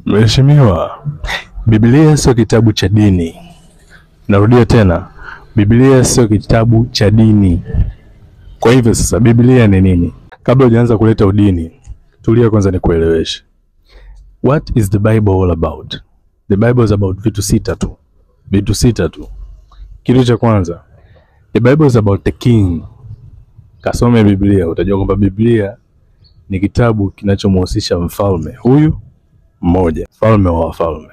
Mheshimiwa, Biblia sio kitabu cha dini. Narudia tena, Biblia sio kitabu cha dini. Kwa hivyo sasa Biblia ni nini? Kabla hujaanza kuleta udini, tulia kwanza nikueleweshe. What is the Bible all about? The Bible is about vitu sita tu. Vitu sita tu. Kitu cha kwanza, the Bible is about the king. Kasome Biblia, utajua kwamba Biblia ni kitabu kinachomhusisha mfalme huyu mmoja, mfalme wa wafalme.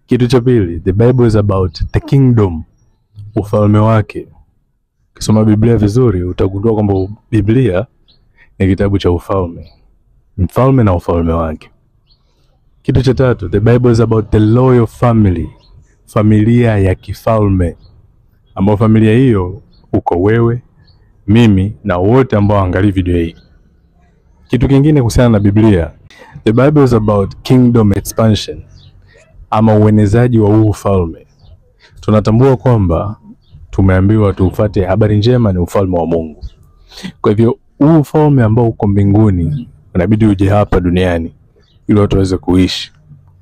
Kitu cha pili, the Bible is about the kingdom, ufalme wake. Ukisoma Biblia vizuri utagundua kwamba Biblia ni kitabu cha ufalme, mfalme na ufalme wake. Kitu cha tatu, the Bible is about the royal family, familia ya kifalme, ambao familia hiyo uko wewe, mimi na wote ambao angalia video hii. Kitu kingine kuhusiana na Biblia, the Bible is about kingdom expansion, ama uenezaji wa huu ufalme. Tunatambua kwamba tumeambiwa tufuate habari njema, ni ufalme wa Mungu. Kwa hivyo huu ufalme ambao uko mbinguni unabidi uje hapa duniani ili watu waweze kuishi.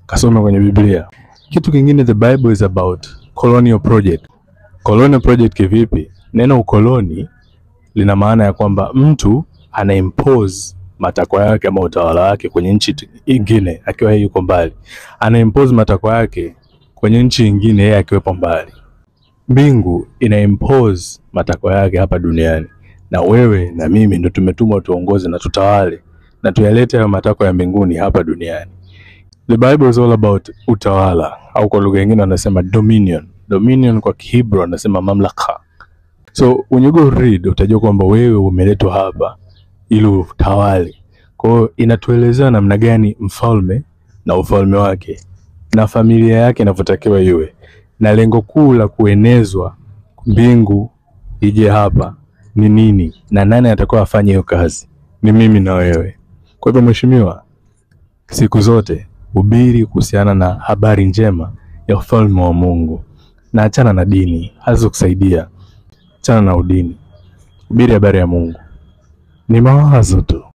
Kasome kwenye Biblia. Kitu kingine, the Bible is about colonial project. Colonial project kivipi? Neno ukoloni lina maana ya kwamba mtu ana impose matakwa yake ama utawala wake kwenye nchi nyingine akiwa yeye yuko mbali. Ana impose matakwa yake kwenye nchi nyingine yeye akiwepo mbali. Mbingu ina impose matakwa yake hapa duniani, na wewe na mimi ndio tumetumwa tuongoze na tutawale na tuyalete hayo matakwa ya mbinguni hapa duniani. The Bible is all about utawala, au kwa lugha nyingine wanasema dominion. Dominion kwa Kihebrew wanasema mamlaka. So when you go read utajua kwamba wewe umeletwa hapa ili utawale. Kwa hiyo inatuelezea namna gani mfalme na ufalme wake na familia yake inavyotakiwa iwe, na lengo kuu la kuenezwa mbingu ije hapa ni nini, na nani atakuwa afanye hiyo kazi. Ni mimi na wewe. Kwa hivyo mheshimiwa, siku zote hubiri kuhusiana na habari njema ya ufalme wa Mungu, na achana na dini, hazikusaidia. Achana na udini, hubiri habari ya Mungu. Ni mawazo tu.